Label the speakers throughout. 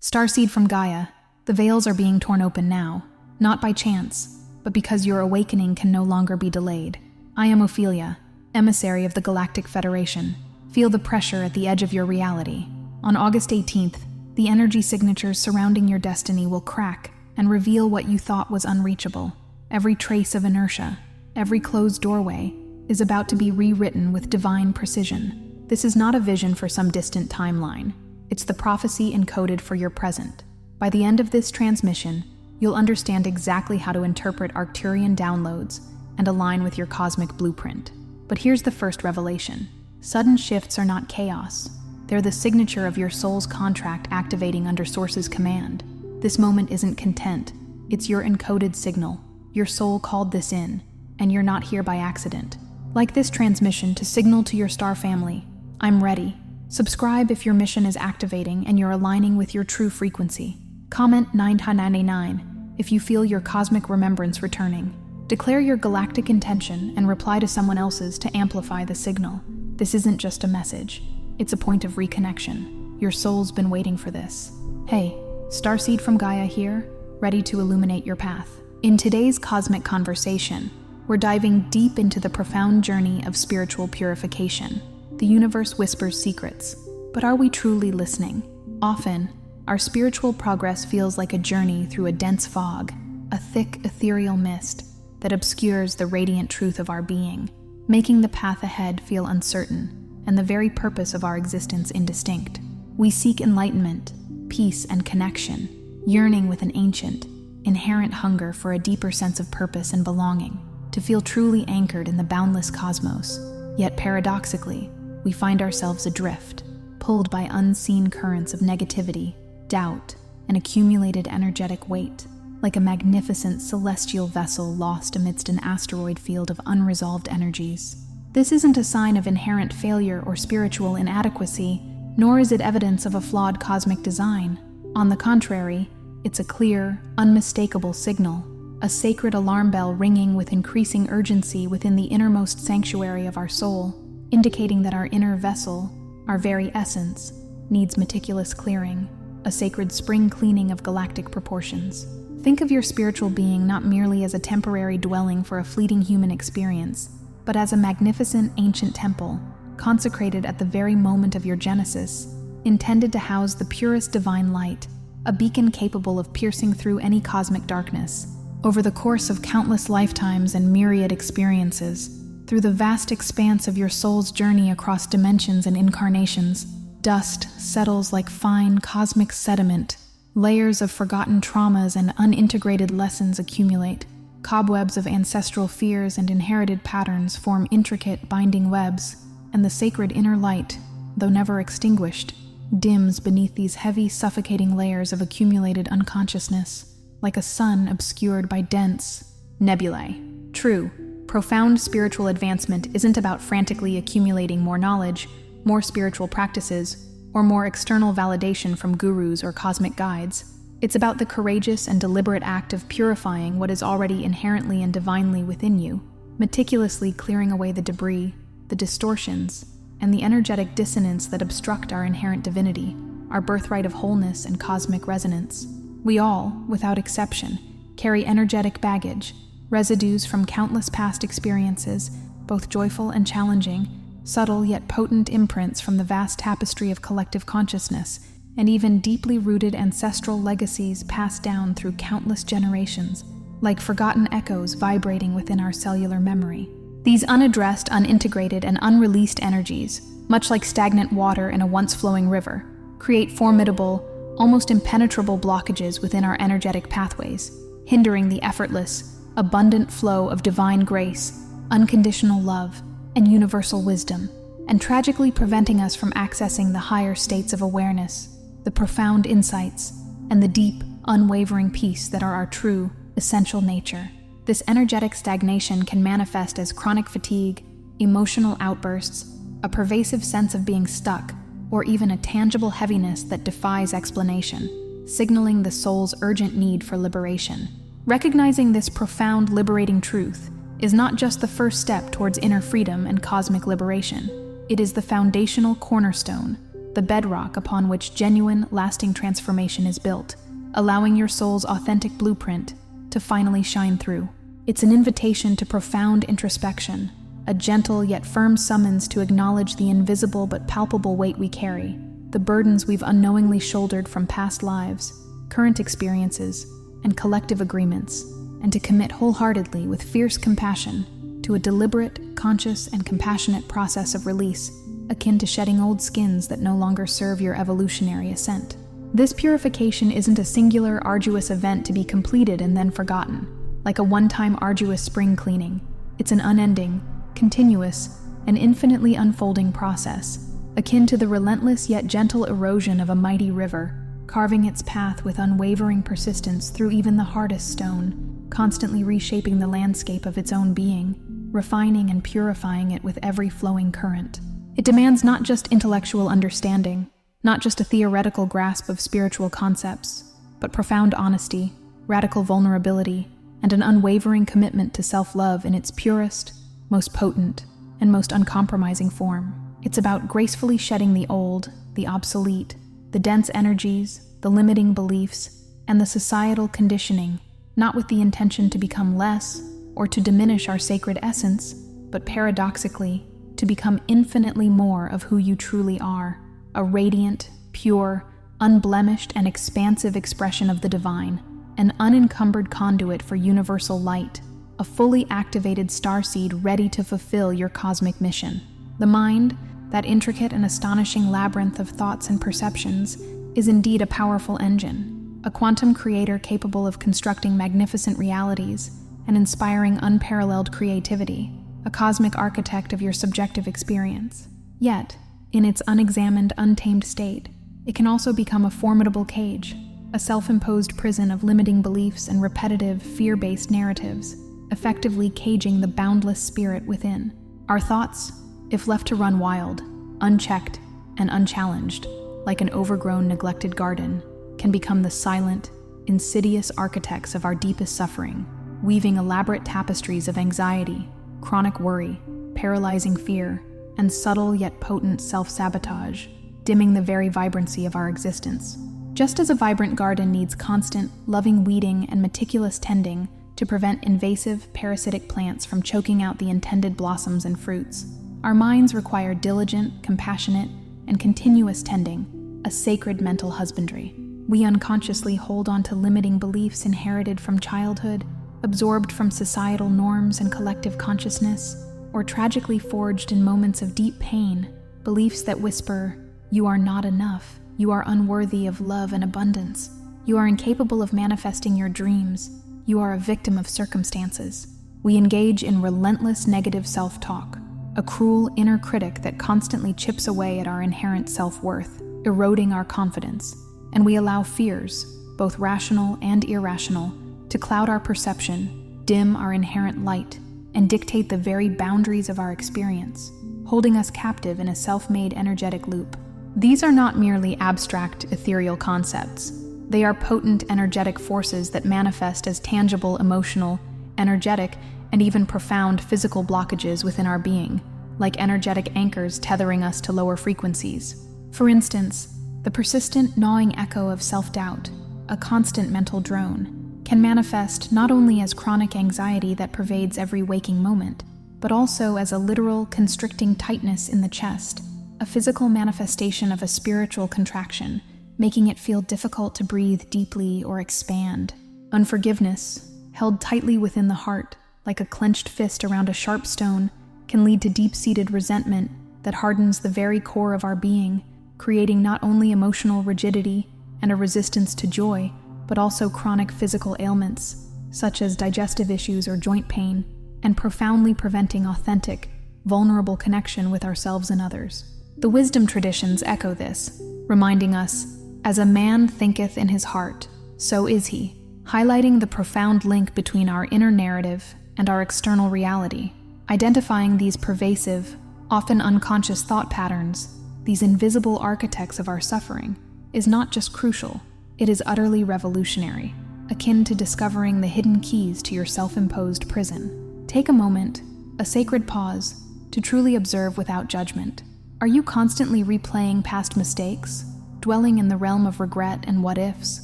Speaker 1: Starseed from Gaia, the veils are being torn open now, not by chance, but because your awakening can no longer be delayed. I am Ophelia, emissary of the Galactic Federation. Feel the pressure at the edge of your reality. On August 18th, the energy signatures surrounding your destiny will crack and reveal what you thought was unreachable. Every trace of inertia, every closed doorway, is about to be rewritten with divine precision. This is not a vision for some distant timeline. It's the prophecy encoded for your present. By the end of this transmission, you'll understand exactly how to interpret Arcturian downloads and align with your cosmic blueprint. But here's the first revelation. Sudden shifts are not chaos. They're the signature of your soul's contract activating under Source's command. This moment isn't content. It's your encoded signal. Your soul called this in, and you're not here by accident. Like this transmission to signal to your star family, I'm ready. Subscribe if your mission is activating and you're aligning with your true frequency. Comment 999 if you feel your cosmic remembrance returning. Declare your galactic intention and reply to someone else's to amplify the signal. This isn't just a message. It's a point of reconnection. Your soul's been waiting for this. Hey, Starseed from Gaia here, ready to illuminate your path. In today's cosmic conversation, we're diving deep into the profound journey of spiritual purification. The universe whispers secrets, but are we truly listening? Often, our spiritual progress feels like a journey through a dense fog, a thick ethereal mist that obscures the radiant truth of our being, making the path ahead feel uncertain and the very purpose of our existence indistinct. We seek enlightenment, peace, and connection, yearning with an ancient, inherent hunger for a deeper sense of purpose and belonging, to feel truly anchored in the boundless cosmos. Yet paradoxically, we find ourselves adrift, pulled by unseen currents of negativity, doubt, and accumulated energetic weight, like a magnificent celestial vessel lost amidst an asteroid field of unresolved energies. This isn't a sign of inherent failure or spiritual inadequacy, nor is it evidence of a flawed cosmic design. On the contrary, it's a clear, unmistakable signal, a sacred alarm bell ringing with increasing urgency within the innermost sanctuary of our soul, indicating that our inner vessel, our very essence, needs meticulous clearing, a sacred spring cleaning of galactic proportions. Think of your spiritual being not merely as a temporary dwelling for a fleeting human experience, but as a magnificent ancient temple, consecrated at the very moment of your genesis, intended to house the purest divine light, a beacon capable of piercing through any cosmic darkness. Over the course of countless lifetimes and myriad experiences, through the vast expanse of your soul's journey across dimensions and incarnations, dust settles like fine cosmic sediment. Layers of forgotten traumas and unintegrated lessons accumulate. Cobwebs of ancestral fears and inherited patterns form intricate binding webs, and the sacred inner light, though never extinguished, dims beneath these heavy, suffocating layers of accumulated unconsciousness, like a sun obscured by dense nebulae. True, profound spiritual advancement isn't about frantically accumulating more knowledge, more spiritual practices, or more external validation from gurus or cosmic guides. It's about the courageous and deliberate act of purifying what is already inherently and divinely within you, meticulously clearing away the debris, the distortions, and the energetic dissonance that obstruct our inherent divinity, our birthright of wholeness and cosmic resonance. We all, without exception, carry energetic baggage, residues from countless past experiences, both joyful and challenging, subtle yet potent imprints from the vast tapestry of collective consciousness, and even deeply rooted ancestral legacies passed down through countless generations, like forgotten echoes vibrating within our cellular memory. These unaddressed, unintegrated, and unreleased energies, much like stagnant water in a once-flowing river, create formidable, almost impenetrable blockages within our energetic pathways, hindering the effortless, abundant flow of divine grace, unconditional love, and universal wisdom, and tragically preventing us from accessing the higher states of awareness, the profound insights, and the deep, unwavering peace that are our true, essential nature. This energetic stagnation can manifest as chronic fatigue, emotional outbursts, a pervasive sense of being stuck, or even a tangible heaviness that defies explanation, signaling the soul's urgent need for liberation. Recognizing this profound, liberating truth is not just the first step towards inner freedom and cosmic liberation. It is the foundational cornerstone, the bedrock upon which genuine, lasting transformation is built, allowing your soul's authentic blueprint to finally shine through. It's an invitation to profound introspection, a gentle yet firm summons to acknowledge the invisible but palpable weight we carry, the burdens we've unknowingly shouldered from past lives, current experiences, and collective agreements, and to commit wholeheartedly with fierce compassion to a deliberate, conscious, and compassionate process of release, akin to shedding old skins that no longer serve your evolutionary ascent. This purification isn't a singular, arduous event to be completed and then forgotten, like a one-time arduous spring cleaning. It's an unending, continuous, and infinitely unfolding process, akin to the relentless yet gentle erosion of a mighty river, carving its path with unwavering persistence through even the hardest stone, constantly reshaping the landscape of its own being, refining and purifying it with every flowing current. It demands not just intellectual understanding, not just a theoretical grasp of spiritual concepts, but profound honesty, radical vulnerability, and an unwavering commitment to self-love in its purest, most potent, and most uncompromising form. It's about gracefully shedding the old, the obsolete, the dense energies, the limiting beliefs, and the societal conditioning, not with the intention to become less or to diminish our sacred essence, but paradoxically, to become infinitely more of who you truly are, a radiant, pure, unblemished, and expansive expression of the divine, an unencumbered conduit for universal light, a fully activated starseed ready to fulfill your cosmic mission. The mind, that intricate and astonishing labyrinth of thoughts and perceptions, is indeed a powerful engine, a quantum creator capable of constructing magnificent realities and inspiring unparalleled creativity, a cosmic architect of your subjective experience. Yet, in its unexamined, untamed state, it can also become a formidable cage, a self-imposed prison of limiting beliefs and repetitive, fear-based narratives, effectively caging the boundless spirit within. Our thoughts, if left to run wild, unchecked, and unchallenged, like an overgrown, neglected garden, can become the silent, insidious architects of our deepest suffering, weaving elaborate tapestries of anxiety, chronic worry, paralyzing fear, and subtle yet potent self-sabotage, dimming the very vibrancy of our existence. Just as a vibrant garden needs constant, loving weeding and meticulous tending to prevent invasive, parasitic plants from choking out the intended blossoms and fruits, our minds require diligent, compassionate, and continuous tending, a sacred mental husbandry. We unconsciously hold on to limiting beliefs inherited from childhood, absorbed from societal norms and collective consciousness, or tragically forged in moments of deep pain, beliefs that whisper, "You are not enough, you are unworthy of love and abundance, you are incapable of manifesting your dreams, you are a victim of circumstances." We engage in relentless negative self-talk, a cruel inner critic that constantly chips away at our inherent self-worth, eroding our confidence, and we allow fears, both rational and irrational, to cloud our perception, dim our inherent light, and dictate the very boundaries of our experience, holding us captive in a self-made energetic loop. These are not merely abstract, ethereal concepts. They are potent energetic forces that manifest as tangible, emotional, energetic, and even profound physical blockages within our being, like energetic anchors tethering us to lower frequencies. For instance, the persistent gnawing echo of self-doubt, a constant mental drone, can manifest not only as chronic anxiety that pervades every waking moment, but also as a literal constricting tightness in the chest, a physical manifestation of a spiritual contraction, making it feel difficult to breathe deeply or expand. Unforgiveness, held tightly within the heart, like a clenched fist around a sharp stone, can lead to deep-seated resentment that hardens the very core of our being, creating not only emotional rigidity and a resistance to joy, but also chronic physical ailments, such as digestive issues or joint pain, and profoundly preventing authentic, vulnerable connection with ourselves and others. The wisdom traditions echo this, reminding us, "As a man thinketh in his heart, so is he," highlighting the profound link between our inner narrative and our external reality. Identifying these pervasive, often unconscious thought patterns, these invisible architects of our suffering, is not just crucial, it is utterly revolutionary, akin to discovering the hidden keys to your self-imposed prison. Take a moment, a sacred pause, to truly observe without judgment. Are you constantly replaying past mistakes, dwelling in the realm of regret and what-ifs,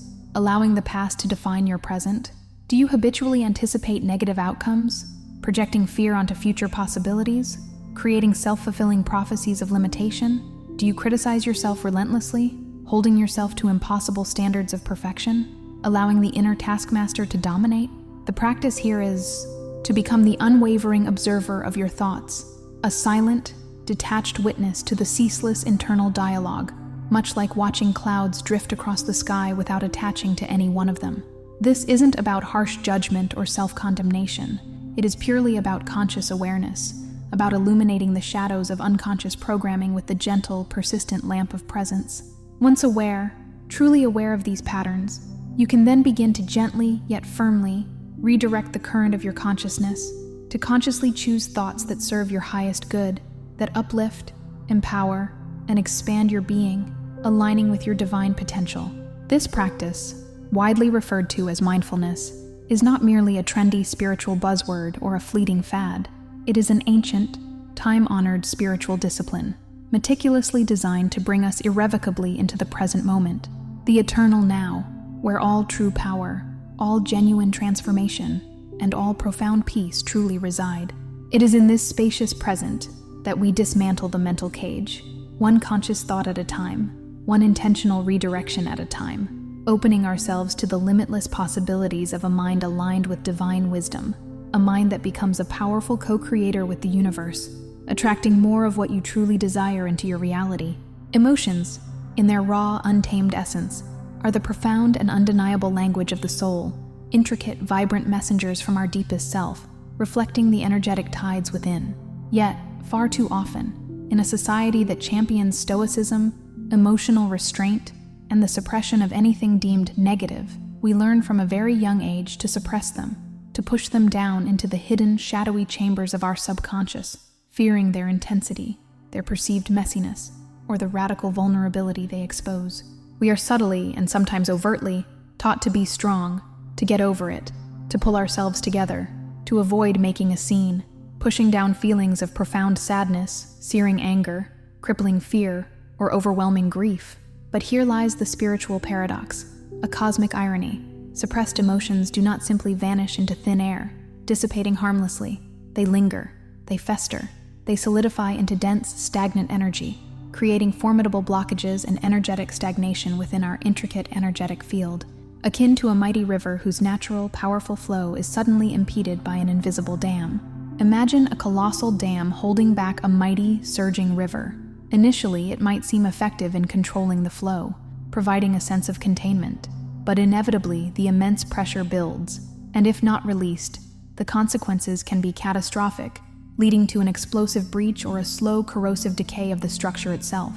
Speaker 1: allowing the past to define your present? Do you habitually anticipate negative outcomes, projecting fear onto future possibilities, creating self-fulfilling prophecies of limitation? Do you criticize yourself relentlessly, holding yourself to impossible standards of perfection, allowing the inner taskmaster to dominate? The practice here is to become the unwavering observer of your thoughts, a silent, detached witness to the ceaseless internal dialogue, much like watching clouds drift across the sky without attaching to any one of them. This isn't about harsh judgment or self-condemnation. It is purely about conscious awareness, about illuminating the shadows of unconscious programming with the gentle, persistent lamp of presence. Once aware, truly aware of these patterns, you can then begin to gently, yet firmly, redirect the current of your consciousness, to consciously choose thoughts that serve your highest good, that uplift, empower, and expand your being, aligning with your divine potential. This practice, widely referred to as mindfulness, is not merely a trendy spiritual buzzword or a fleeting fad. It is an ancient, time-honored spiritual discipline, meticulously designed to bring us irrevocably into the present moment, the eternal now, where all true power, all genuine transformation, and all profound peace truly reside. It is in this spacious present that we dismantle the mental cage, one conscious thought at a time, one intentional redirection at a time, opening ourselves to the limitless possibilities of a mind aligned with divine wisdom, a mind that becomes a powerful co-creator with the universe, attracting more of what you truly desire into your reality. Emotions, in their raw, untamed essence, are the profound and undeniable language of the soul, intricate, vibrant messengers from our deepest self, reflecting the energetic tides within. Yet, far too often, in a society that champions stoicism, emotional restraint, and the suppression of anything deemed negative, we learn from a very young age to suppress them, to push them down into the hidden, shadowy chambers of our subconscious, fearing their intensity, their perceived messiness, or the radical vulnerability they expose. We are subtly, and sometimes overtly, taught to be strong, to get over it, to pull ourselves together, to avoid making a scene, pushing down feelings of profound sadness, searing anger, crippling fear, or overwhelming grief. But here lies the spiritual paradox, a cosmic irony. Suppressed emotions do not simply vanish into thin air, dissipating harmlessly. They linger, they fester, they solidify into dense, stagnant energy, creating formidable blockages and energetic stagnation within our intricate energetic field, akin to a mighty river whose natural, powerful flow is suddenly impeded by an invisible dam. Imagine a colossal dam holding back a mighty, surging river. Initially, it might seem effective in controlling the flow, providing a sense of containment. But inevitably, the immense pressure builds, and if not released, the consequences can be catastrophic, leading to an explosive breach or a slow, corrosive decay of the structure itself.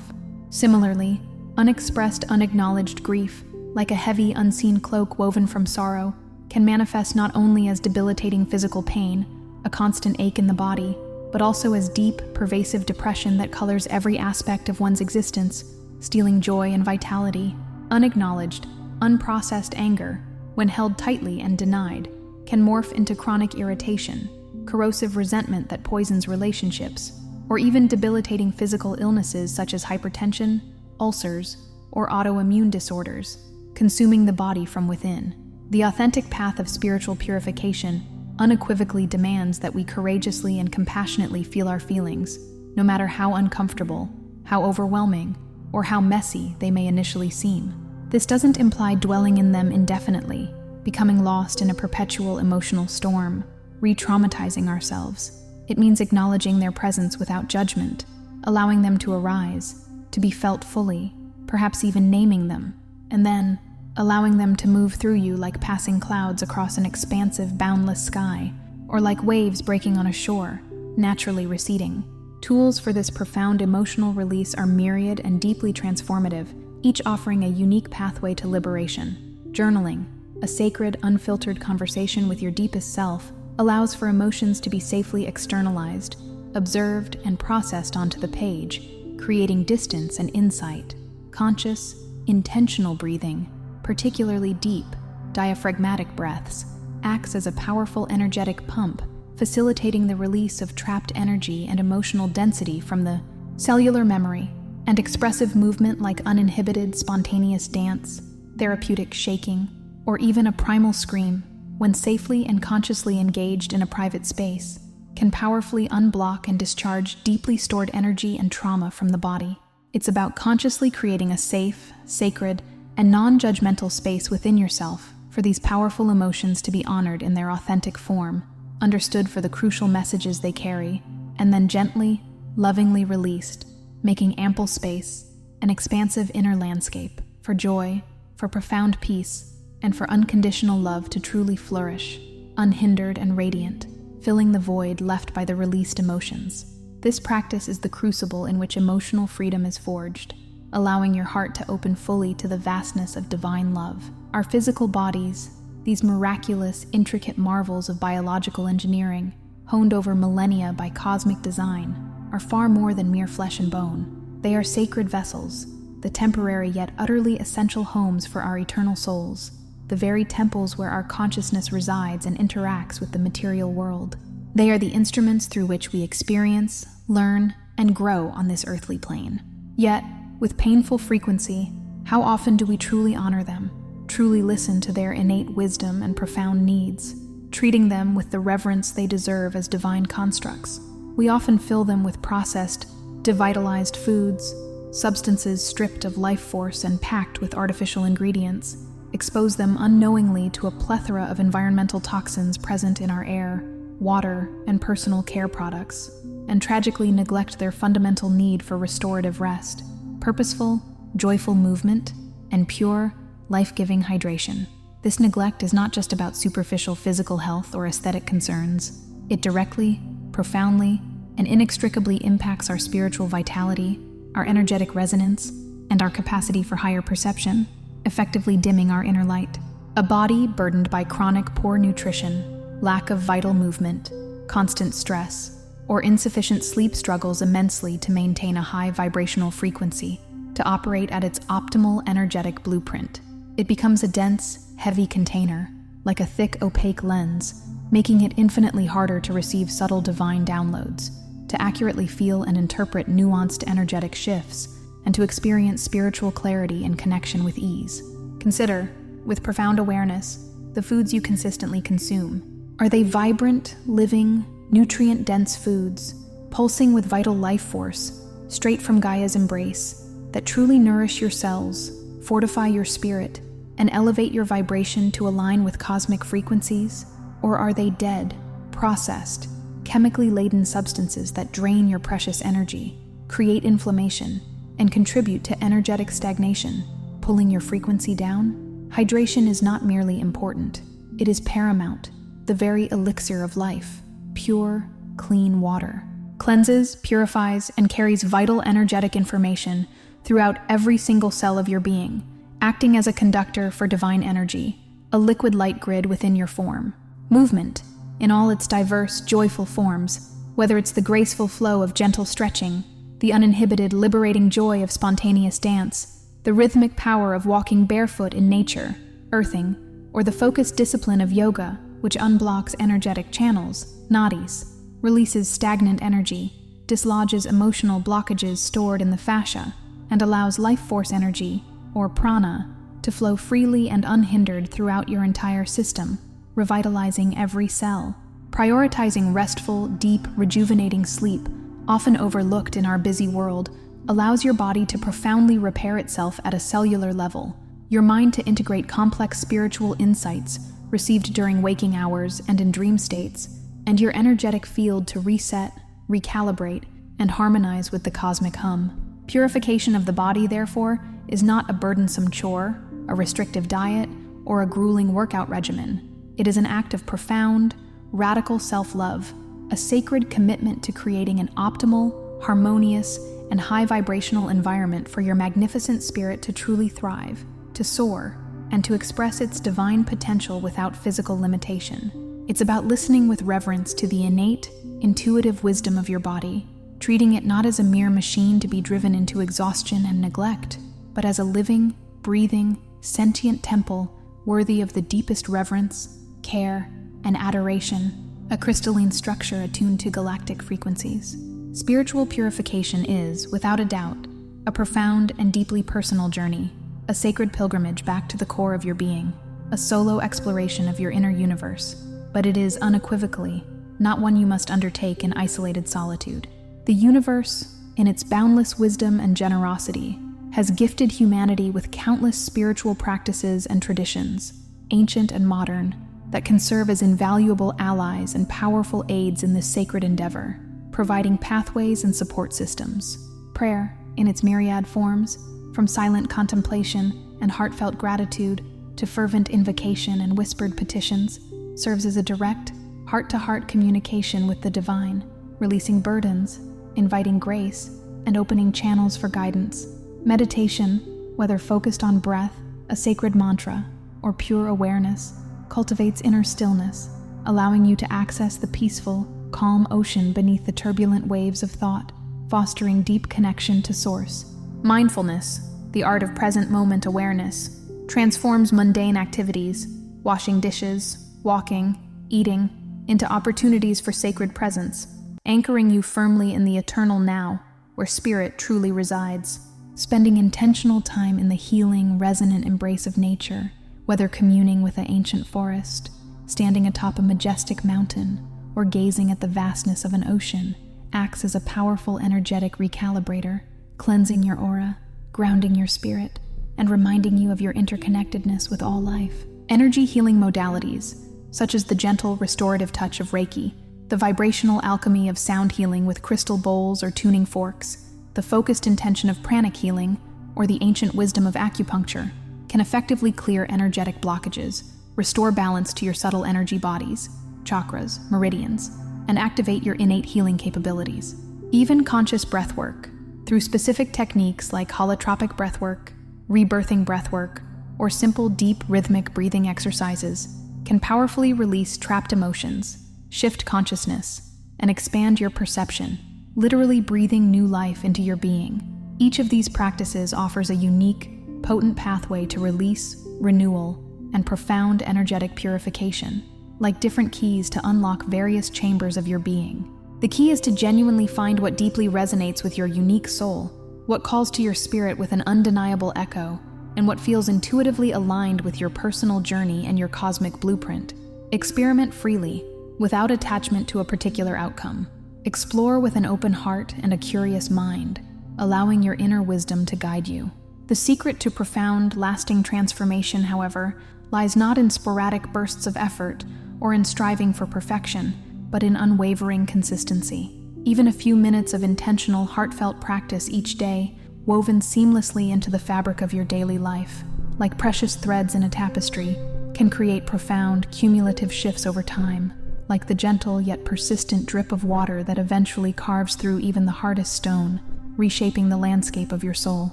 Speaker 1: Similarly, unexpressed, unacknowledged grief, like a heavy, unseen cloak woven from sorrow, can manifest not only as debilitating physical pain, a constant ache in the body, but also as deep, pervasive depression that colors every aspect of one's existence, stealing joy and vitality. Unacknowledged, unprocessed anger, when held tightly and denied, can morph into chronic irritation, corrosive resentment that poisons relationships, or even debilitating physical illnesses such as hypertension, ulcers, or autoimmune disorders, consuming the body from within. The authentic path of spiritual purification unequivocally demands that we courageously and compassionately feel our feelings, no matter how uncomfortable, how overwhelming, or how messy they may initially seem. This doesn't imply dwelling in them indefinitely, becoming lost in a perpetual emotional storm, re-traumatizing ourselves. It means acknowledging their presence without judgment, allowing them to arise, to be felt fully, perhaps even naming them, and then allowing them to move through you like passing clouds across an expansive, boundless sky, or like waves breaking on a shore, naturally receding. Tools for this profound emotional release are myriad and deeply transformative, each offering a unique pathway to liberation. Journaling, a sacred, unfiltered conversation with your deepest self, allows for emotions to be safely externalized, observed, and processed onto the page, creating distance and insight. Conscious, intentional breathing, particularly deep, diaphragmatic breaths, acts as a powerful energetic pump, facilitating the release of trapped energy and emotional density from the cellular memory, and expressive movement like uninhibited, spontaneous dance, therapeutic shaking, or even a primal scream, when safely and consciously engaged in a private space, can powerfully unblock and discharge deeply stored energy and trauma from the body. It's about consciously creating a safe, sacred, and non-judgmental space within yourself for these powerful emotions to be honored in their authentic form, understood for the crucial messages they carry, and then gently, lovingly released, making ample space, an expansive inner landscape for joy, for profound peace, and for unconditional love to truly flourish, unhindered and radiant, filling the void left by the released emotions. This practice is the crucible in which emotional freedom is forged, allowing your heart to open fully to the vastness of divine love. Our physical bodies, these miraculous, intricate marvels of biological engineering, honed over millennia by cosmic design, are far more than mere flesh and bone. They are sacred vessels, the temporary yet utterly essential homes for our eternal souls, the very temples where our consciousness resides and interacts with the material world. They are the instruments through which we experience, learn, and grow on this earthly plane. Yet, with painful frequency, how often do we truly honor them, truly listen to their innate wisdom and profound needs, treating them with the reverence they deserve as divine constructs? We often fill them with processed, devitalized foods, substances stripped of life force and packed with artificial ingredients, expose them unknowingly to a plethora of environmental toxins present in our air, water, and personal care products, and tragically neglect their fundamental need for restorative rest, purposeful, joyful movement, and pure, life-giving hydration. This neglect is not just about superficial physical health or aesthetic concerns. It directly, profoundly, and inextricably impacts our spiritual vitality, our energetic resonance, and our capacity for higher perception, effectively dimming our inner light. A body burdened by chronic poor nutrition, lack of vital movement, constant stress, or insufficient sleep struggles immensely to maintain a high vibrational frequency, to operate at its optimal energetic blueprint. It becomes a dense, heavy container, like a thick, opaque lens, making it infinitely harder to receive subtle divine downloads, to accurately feel and interpret nuanced energetic shifts, and to experience spiritual clarity and connection with ease. Consider, with profound awareness, the foods you consistently consume. Are they vibrant, living, nutrient-dense foods, pulsing with vital life force, straight from Gaia's embrace, that truly nourish your cells, fortify your spirit, and elevate your vibration to align with cosmic frequencies? Or are they dead, processed, chemically laden substances that drain your precious energy, create inflammation, and contribute to energetic stagnation, pulling your frequency down? Hydration is not merely important, it is paramount, the very elixir of life, pure, clean water. Cleanses, purifies, and carries vital energetic information throughout every single cell of your being, acting as a conductor for divine energy, a liquid light grid within your form. Movement, in all its diverse, joyful forms, whether it's the graceful flow of gentle stretching, the uninhibited, liberating joy of spontaneous dance, the rhythmic power of walking barefoot in nature, earthing, or the focused discipline of yoga, which unblocks energetic channels, nadis, releases stagnant energy, dislodges emotional blockages stored in the fascia, and allows life force energy, or prana, to flow freely and unhindered throughout your entire system, revitalizing every cell. Prioritizing restful, deep, rejuvenating sleep, often overlooked in our busy world, allows your body to profoundly repair itself at a cellular level, your mind to integrate complex spiritual insights received during waking hours and in dream states, and your energetic field to reset, recalibrate, and harmonize with the cosmic hum. Purification of the body, therefore, is not a burdensome chore, a restrictive diet, or a grueling workout regimen. It is an act of profound, radical self-love, a sacred commitment to creating an optimal, harmonious, and high-vibrational environment for your magnificent spirit to truly thrive, to soar, and to express its divine potential without physical limitation. It's about listening with reverence to the innate, intuitive wisdom of your body, treating it not as a mere machine to be driven into exhaustion and neglect, but as a living, breathing, sentient temple worthy of the deepest reverence, care, and adoration, a crystalline structure attuned to galactic frequencies. Spiritual purification is, without a doubt, a profound and deeply personal journey, a sacred pilgrimage back to the core of your being, a solo exploration of your inner universe, but it is unequivocally not one you must undertake in isolated solitude. The universe, in its boundless wisdom and generosity, has gifted humanity with countless spiritual practices and traditions, ancient and modern, that can serve as invaluable allies and powerful aids in this sacred endeavor, providing pathways and support systems. Prayer, in its myriad forms, from silent contemplation and heartfelt gratitude to fervent invocation and whispered petitions, serves as a direct, heart-to-heart communication with the divine, releasing burdens, inviting grace, and opening channels for guidance. Meditation, whether focused on breath, a sacred mantra, or pure awareness, cultivates inner stillness, allowing you to access the peaceful, calm ocean beneath the turbulent waves of thought, fostering deep connection to source. Mindfulness, the art of present moment awareness, transforms mundane activities, washing dishes, walking, eating, into opportunities for sacred presence, anchoring you firmly in the eternal now, where spirit truly resides. Spending intentional time in the healing, resonant embrace of nature, whether communing with an ancient forest, standing atop a majestic mountain, or gazing at the vastness of an ocean, acts as a powerful energetic recalibrator, cleansing your aura, grounding your spirit, and reminding you of your interconnectedness with all life. Energy healing modalities, such as the gentle restorative touch of Reiki, the vibrational alchemy of sound healing with crystal bowls or tuning forks, the focused intention of pranic healing, or the ancient wisdom of acupuncture, can effectively clear energetic blockages, restore balance to your subtle energy bodies, chakras, meridians, and activate your innate healing capabilities. Even conscious breathwork, through specific techniques like holotropic breathwork, rebirthing breathwork, or simple deep rhythmic breathing exercises, can powerfully release trapped emotions, shift consciousness, and expand your perception, literally breathing new life into your being. Each of these practices offers a unique, potent pathway to release, renewal, and profound energetic purification, like different keys to unlock various chambers of your being. The key is to genuinely find what deeply resonates with your unique soul, what calls to your spirit with an undeniable echo, and what feels intuitively aligned with your personal journey and your cosmic blueprint. Experiment freely, without attachment to a particular outcome. Explore with an open heart and a curious mind, allowing your inner wisdom to guide you. The secret to profound, lasting transformation, however, lies not in sporadic bursts of effort or in striving for perfection, but in unwavering consistency. Even a few minutes of intentional, heartfelt practice each day, woven seamlessly into the fabric of your daily life, like precious threads in a tapestry, can create profound, cumulative shifts over time, like the gentle yet persistent drip of water that eventually carves through even the hardest stone, reshaping the landscape of your soul.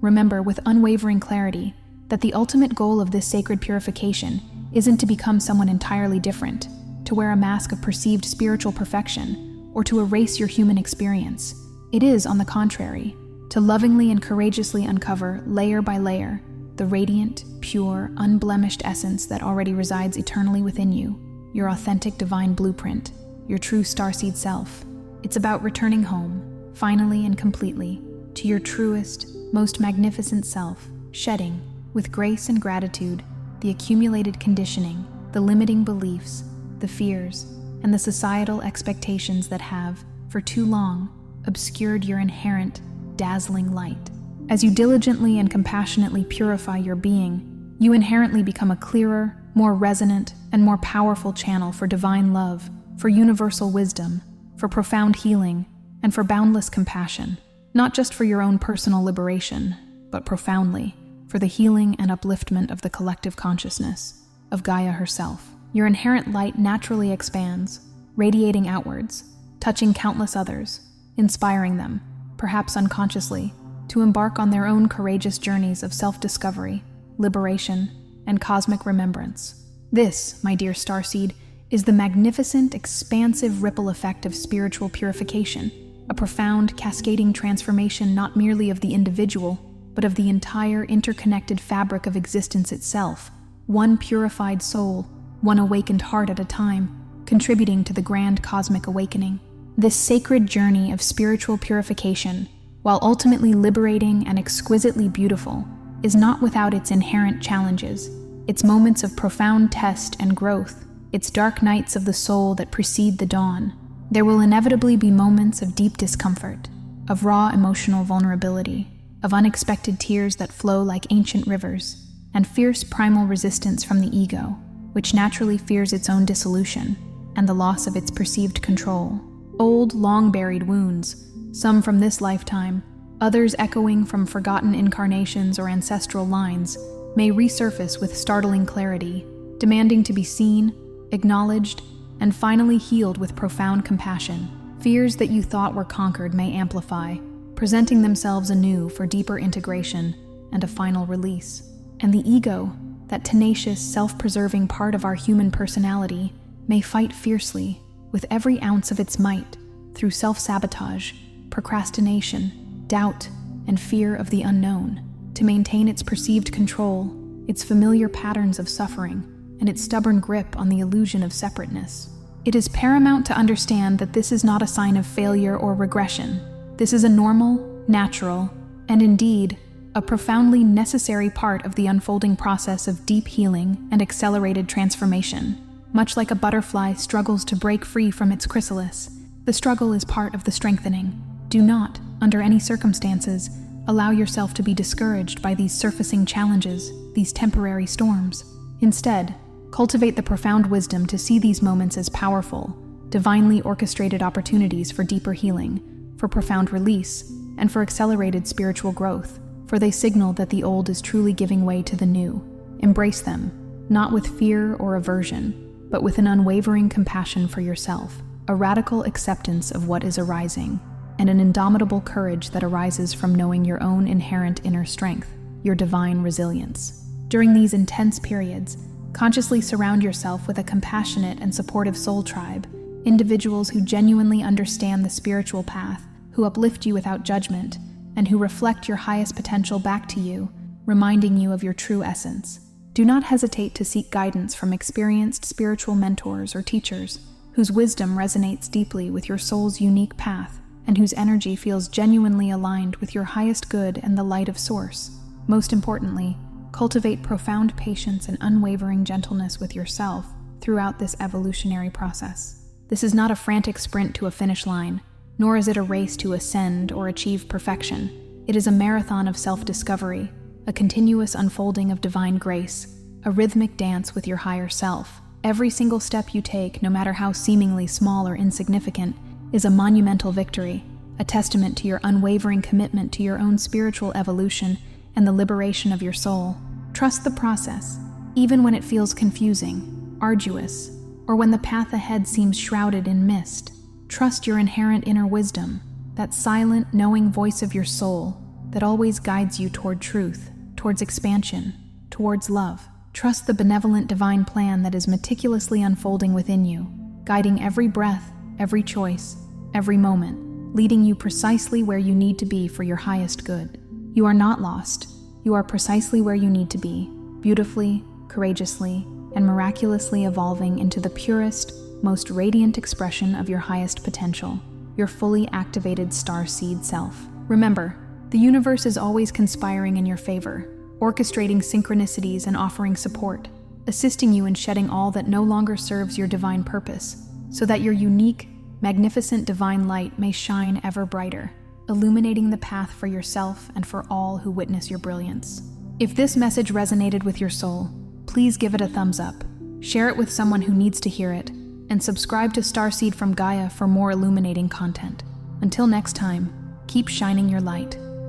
Speaker 1: Remember with unwavering clarity that the ultimate goal of this sacred purification isn't to become someone entirely different, to wear a mask of perceived spiritual perfection, or to erase your human experience. It is, on the contrary, to lovingly and courageously uncover, layer by layer, the radiant, pure, unblemished essence that already resides eternally within you, your authentic divine blueprint, your true starseed self. It's about returning home, finally and completely, to your truest, most magnificent self, shedding, with grace and gratitude, the accumulated conditioning, the limiting beliefs, the fears, and the societal expectations that have, for too long, obscured your inherent, dazzling light. As you diligently and compassionately purify your being, you inherently become a clearer, more resonant, and more powerful channel for divine love, for universal wisdom, for profound healing, and for boundless compassion, not just for your own personal liberation, but profoundly for the healing and upliftment of the collective consciousness, of Gaia herself. Your inherent light naturally expands, radiating outwards, touching countless others, inspiring them, perhaps unconsciously, to embark on their own courageous journeys of self-discovery, liberation, and cosmic remembrance. This, my dear starseed, is the magnificent, expansive ripple effect of spiritual purification, a profound, cascading transformation not merely of the individual, but of the entire interconnected fabric of existence itself, one purified soul, one awakened heart at a time, contributing to the grand cosmic awakening. This sacred journey of spiritual purification, while ultimately liberating and exquisitely beautiful, is not without its inherent challenges, its moments of profound test and growth, its dark nights of the soul that precede the dawn. There will inevitably be moments of deep discomfort, of raw emotional vulnerability, of unexpected tears that flow like ancient rivers, and fierce primal resistance from the ego, which naturally fears its own dissolution and the loss of its perceived control. Old, long-buried wounds, some from this lifetime, others echoing from forgotten incarnations or ancestral lines, may resurface with startling clarity, demanding to be seen, acknowledged, and finally healed with profound compassion. Fears that you thought were conquered may amplify, presenting themselves anew for deeper integration and a final release. And the ego, that tenacious, self-preserving part of our human personality, may fight fiercely, with every ounce of its might, through self-sabotage, procrastination, doubt, and fear of the unknown, to maintain its perceived control, its familiar patterns of suffering, and its stubborn grip on the illusion of separateness. It is paramount to understand that this is not a sign of failure or regression. This is a normal, natural, and indeed, a profoundly necessary part of the unfolding process of deep healing and accelerated transformation. Much like a butterfly struggles to break free from its chrysalis, the struggle is part of the strengthening. Do not, under any circumstances, allow yourself to be discouraged by these surfacing challenges, these temporary storms. Instead, cultivate the profound wisdom to see these moments as powerful, divinely orchestrated opportunities for deeper healing, for profound release, and for accelerated spiritual growth, for they signal that the old is truly giving way to the new. Embrace them, not with fear or aversion, but with an unwavering compassion for yourself, a radical acceptance of what is arising, and an indomitable courage that arises from knowing your own inherent inner strength, your divine resilience. During these intense periods, consciously surround yourself with a compassionate and supportive soul tribe, individuals who genuinely understand the spiritual path, who uplift you without judgment, and who reflect your highest potential back to you, reminding you of your true essence. Do not hesitate to seek guidance from experienced spiritual mentors or teachers, whose wisdom resonates deeply with your soul's unique path, and whose energy feels genuinely aligned with your highest good and the light of Source. Most importantly, cultivate profound patience and unwavering gentleness with yourself throughout this evolutionary process. This is not a frantic sprint to a finish line, nor is it a race to ascend or achieve perfection. It is a marathon of self-discovery, a continuous unfolding of divine grace, a rhythmic dance with your higher self. Every single step you take, no matter how seemingly small or insignificant, is a monumental victory, a testament to your unwavering commitment to your own spiritual evolution and the liberation of your soul. Trust the process, even when it feels confusing, arduous, or when the path ahead seems shrouded in mist. Trust your inherent inner wisdom, that silent, knowing voice of your soul that always guides you toward truth, towards expansion, towards love. Trust the benevolent divine plan that is meticulously unfolding within you, guiding every breath, every choice, every moment, leading you precisely where you need to be for your highest good. You are not lost. You are precisely where you need to be, beautifully, courageously, and miraculously evolving into the purest, most radiant expression of your highest potential, your fully activated starseed self. Remember, the universe is always conspiring in your favor, orchestrating synchronicities and offering support, assisting you in shedding all that no longer serves your divine purpose, so that your unique, magnificent divine light may shine ever brighter, illuminating the path for yourself and for all who witness your brilliance. If this message resonated with your soul, please give it a thumbs up, share it with someone who needs to hear it, and subscribe to Starseed from Gaia for more illuminating content. Until next time, keep shining your light.